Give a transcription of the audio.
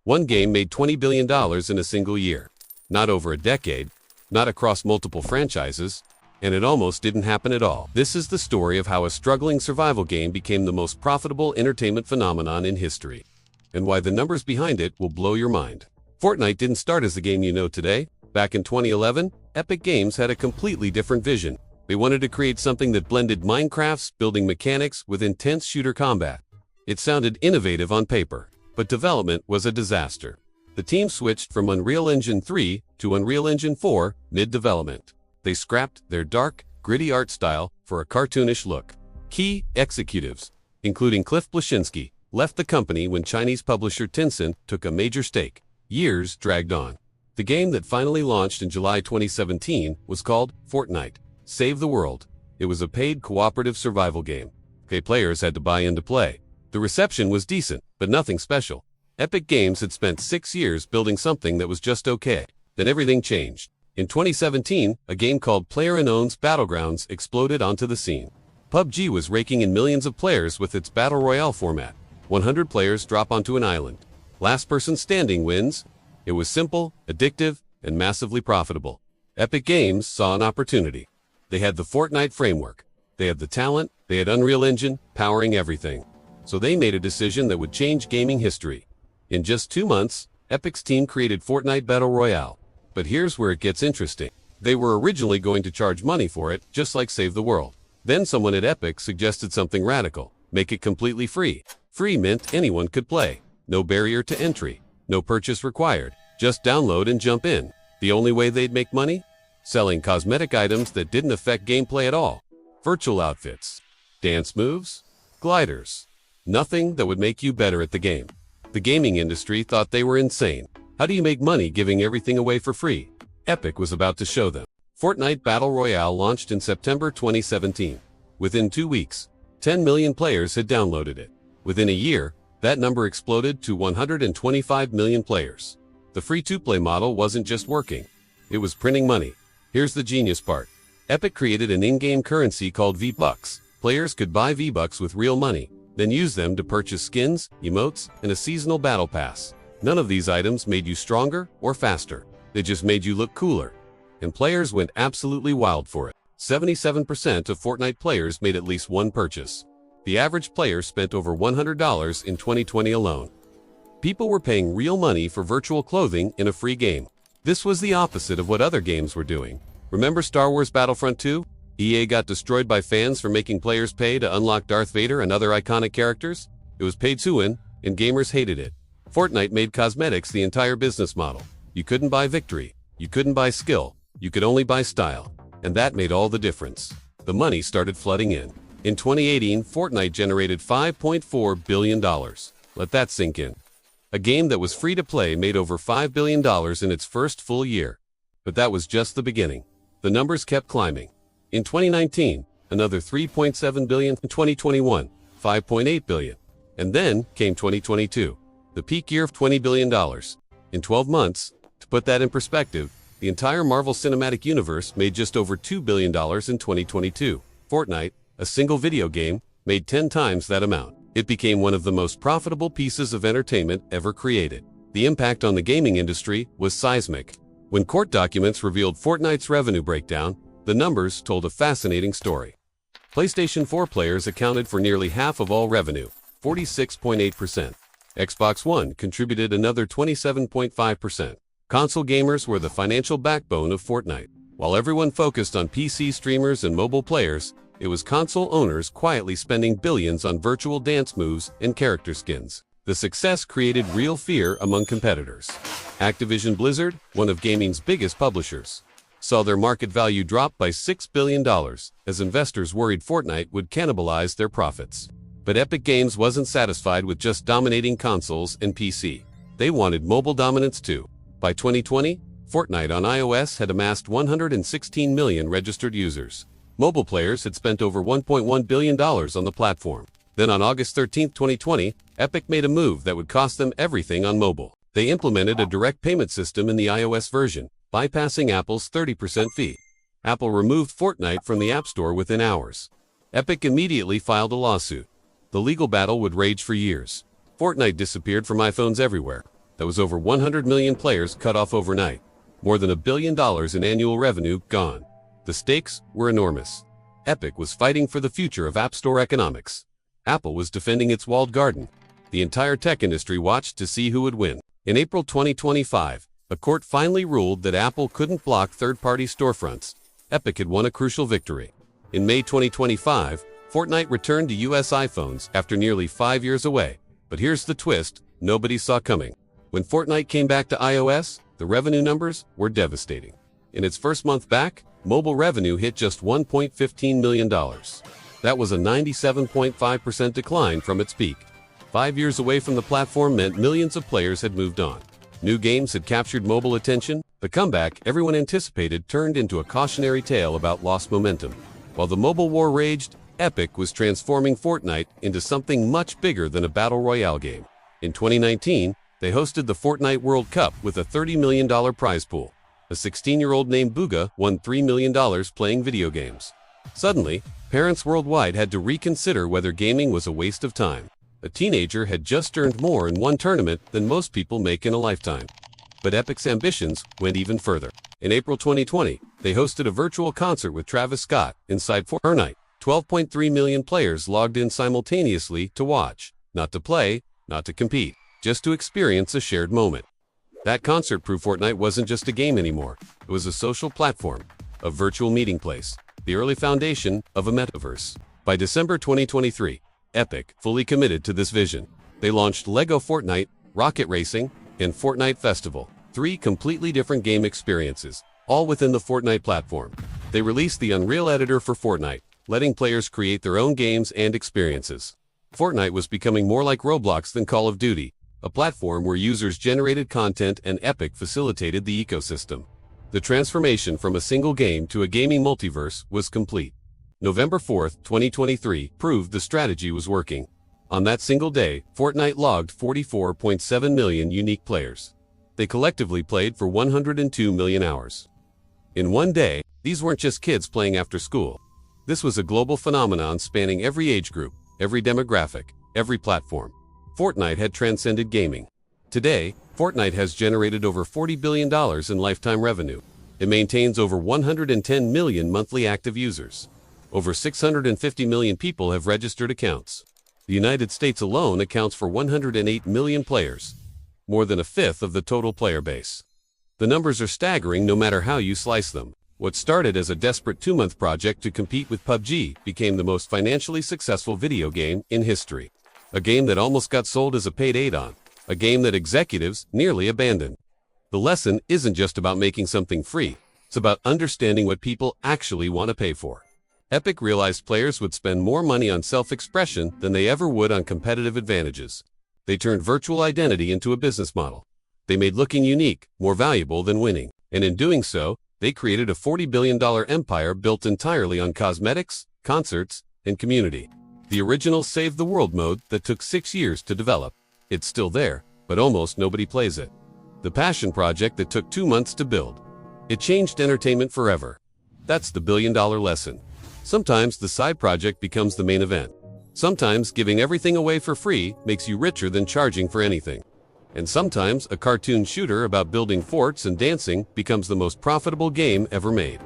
One game made $20 billion in a single year. Not over a decade, not across multiple franchises, and it almost didn't happen at all. This is the story of how a struggling survival game became the most profitable entertainment phenomenon in history, and why the numbers behind it will blow your mind. Fortnite didn't start as the game you know today. Back in 2011, Epic Games had a completely different vision. They wanted to create something that blended Minecraft's building mechanics with intense shooter combat. It sounded innovative on paper, but development was a disaster. The team switched from Unreal Engine 3 to Unreal Engine 4 mid-development. They scrapped their dark, gritty art style for a cartoonish look. Key executives, including Cliff Bleszinski, left the company when Chinese publisher Tencent took a major stake. Years dragged on. The game that finally launched in July 2017 was called Fortnite: Save the World. It was a paid cooperative survival game. Players had to buy in to play. The reception was decent, but nothing special. Epic Games had spent 6 years building something that was just okay. Then everything changed. In 2017, a game called PlayerUnknown's Battlegrounds exploded onto the scene. PUBG was raking in millions of players with its Battle Royale format. 100 players drop onto an island. Last person standing wins. It was simple, addictive, and massively profitable. Epic Games saw an opportunity. They had the Fortnite framework. They had the talent. They had Unreal Engine powering everything. So they made a decision that would change gaming history. In just 2 months, Epic's team created Fortnite Battle Royale. But here's where it gets interesting. They were originally going to charge money for it, just like Save the World. Then someone at Epic suggested something radical. Make it completely free. Free meant anyone could play. No barrier to entry. No purchase required. Just download and jump in. The only way they'd make money? Selling cosmetic items that didn't affect gameplay at all. Virtual outfits. Dance moves. Gliders. Nothing that would make you better at the game. The gaming industry thought they were insane. How do you make money giving everything away for free? Epic was about to show them. Fortnite Battle Royale launched in September 2017. Within 2 weeks, 10 million players had downloaded it. Within a year, that number exploded to 125 million players. The free-to-play model wasn't just working. It was printing money. Here's the genius part. Epic created an in-game currency called V-Bucks. Players could buy V-Bucks with real money, then use them to purchase skins, emotes, and a seasonal battle pass. None of these items made you stronger or faster. They just made you look cooler. And players went absolutely wild for it. 77% of Fortnite players made at least one purchase. The average player spent over $100 in 2020 alone. People were paying real money for virtual clothing in a free game. This was the opposite of what other games were doing. Remember Star Wars Battlefront 2? EA got destroyed by fans for making players pay to unlock Darth Vader and other iconic characters. It was pay to win, and gamers hated it. Fortnite made cosmetics the entire business model. You couldn't buy victory. You couldn't buy skill. You could only buy style. And that made all the difference. The money started flooding in. In 2018, Fortnite generated $5.4 billion. Let that sink in. A game that was free to play made over $5 billion in its first full year. But that was just the beginning. The numbers kept climbing. In 2019, another $3.7 billion. In 2021, $5.8 billion. And then came 2022. The peak year of $20 billion. In 12 months, to put that in perspective, the entire Marvel Cinematic Universe made just over $2 billion in 2022. Fortnite, a single video game, made 10 times that amount. It became one of the most profitable pieces of entertainment ever created. The impact on the gaming industry was seismic. When court documents revealed Fortnite's revenue breakdown, the numbers told a fascinating story. PlayStation 4 players accounted for nearly half of all revenue, 46.8%. Xbox One contributed another 27.5%. Console gamers were the financial backbone of Fortnite. While everyone focused on PC streamers and mobile players, it was console owners quietly spending billions on virtual dance moves and character skins. The success created real fear among competitors. Activision Blizzard, one of gaming's biggest publishers, saw their market value drop by $6 billion as investors worried Fortnite would cannibalize their profits. But Epic Games wasn't satisfied with just dominating consoles and PC. They wanted mobile dominance too. By 2020, Fortnite on iOS had amassed 116 million registered users. Mobile players had spent over $1.1 billion on the platform. Then on August 13, 2020, Epic made a move that would cost them everything on mobile. They implemented a direct payment system in the iOS version, bypassing Apple's 30% fee. Apple removed Fortnite from the App Store within hours. Epic immediately filed a lawsuit. The legal battle would rage for years. Fortnite disappeared from iPhones everywhere. That was over 100 million players cut off overnight. More than $1 billion in annual revenue gone. The stakes were enormous. Epic was fighting for the future of App Store economics. Apple was defending its walled garden. The entire tech industry watched to see who would win. In April 2025, a court finally ruled that Apple couldn't block third-party storefronts. Epic had won a crucial victory. In May 2025, Fortnite returned to US iPhones after nearly 5 years away. But here's the twist nobody saw coming. When Fortnite came back to iOS, the revenue numbers were devastating. In its first month back, mobile revenue hit just $1.15 million. That was a 97.5% decline from its peak. 5 years away from the platform meant millions of players had moved on. New games had captured mobile attention. The comeback everyone anticipated turned into a cautionary tale about lost momentum. While the mobile war raged, Epic was transforming Fortnite into something much bigger than a Battle Royale game. In 2019, they hosted the Fortnite World Cup with a $30 million prize pool. A 16-year-old named Booga won $3 million playing video games. Suddenly, parents worldwide had to reconsider whether gaming was a waste of time. A teenager had just earned more in one tournament than most people make in a lifetime. But Epic's ambitions went even further. In April 2020, they hosted a virtual concert with Travis Scott inside Fortnite. 12.3 million players logged in simultaneously to watch, not to play, not to compete, just to experience a shared moment. That concert proved Fortnite wasn't just a game anymore. It was a social platform, a virtual meeting place, the early foundation of a metaverse. By December 2023, Epic fully committed to this vision. They launched LEGO Fortnite, Rocket Racing, and Fortnite Festival, 3 completely different game experiences, all within the Fortnite platform. They released the Unreal Editor for Fortnite, letting players create their own games and experiences. Fortnite was becoming more like Roblox than Call of Duty, a platform where users generated content and Epic facilitated the ecosystem. The transformation from a single game to a gaming multiverse was complete. November 4, 2023, proved the strategy was working. On that single day, Fortnite logged 44.7 million unique players. They collectively played for 102 million hours. In one day, these weren't just kids playing after school. This was a global phenomenon spanning every age group, every demographic, every platform. Fortnite had transcended gaming. Today, Fortnite has generated over $40 billion in lifetime revenue. It maintains over 110 million monthly active users. Over 650 million people have registered accounts. The United States alone accounts for 108 million players, more than a fifth of the total player base. The numbers are staggering no matter how you slice them. What started as a desperate 2-month project to compete with PUBG became the most financially successful video game in history. A game that almost got sold as a paid add-on. A game that executives nearly abandoned. The lesson isn't just about making something free. It's about understanding what people actually want to pay for. Epic realized players would spend more money on self-expression than they ever would on competitive advantages. They turned virtual identity into a business model. They made looking unique more valuable than winning. And in doing so, they created a $40 billion empire built entirely on cosmetics, concerts, and community. The original Save the World mode that took 6 years to develop. It's still there, but almost nobody plays it. The passion project that took 2 months to build. It changed entertainment forever. That's the billion-dollar lesson. Sometimes the side project becomes the main event. Sometimes giving everything away for free makes you richer than charging for anything. And sometimes a cartoon shooter about building forts and dancing becomes the most profitable game ever made.